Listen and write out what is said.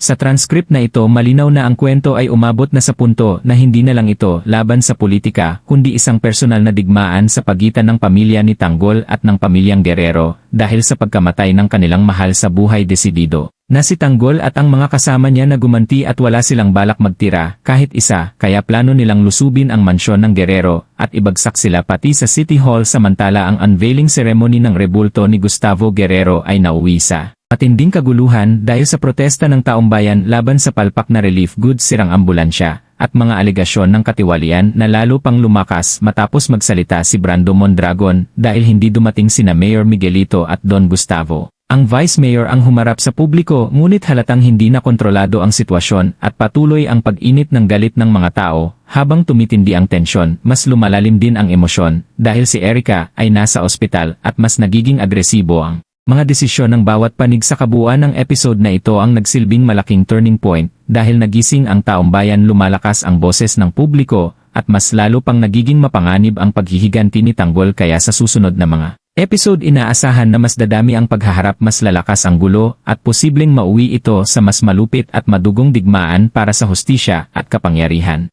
Sa transcript na ito malinaw na ang kwento ay umabot na sa punto na hindi na lang ito laban sa politika kundi isang personal na digmaan sa pagitan ng pamilya ni Tanggol at ng pamilyang Guerrero dahil sa pagkamatay ng kanilang mahal sa buhay desidido na si Tanggol at ang mga kasama niya na gumanti at wala silang balak magtira kahit isa kaya plano nilang lusubin ang mansyon ng Guerrero at ibagsak sila pati sa City Hall samantala ang unveiling ceremony ng rebulto ni Gustavo Guerrero ay nauwi sa matinding kaguluhan dahil sa protesta ng taong bayan laban sa palpak na relief goods sirang ambulansya at mga alegasyon ng katiwalian na lalo pang lumakas matapos magsalita si Brando Mondragon dahil hindi dumating sina Mayor Miguelito at Don Gustavo. Ang Vice Mayor ang humarap sa publiko ngunit halatang hindi na kontrolado ang sitwasyon at patuloy ang pag-init ng galit ng mga tao habang tumitindi ang tensyon mas lumalalim din ang emosyon dahil si Erica ay nasa ospital at mas nagiging agresibo ang mga desisyon ng bawat panig sa kabuuan ng episode na ito ang nagsilbing malaking turning point dahil nagising ang taong bayan lumalakas ang boses ng publiko at mas lalo pang nagiging mapanganib ang paghihiganti ni Tanggol kaya sa susunod na mga episode inaasahan na mas dadami ang paghaharap mas lalakas ang gulo at posibleng mauwi ito sa mas malupit at madugong digmaan para sa hustisya at kapangyarihan.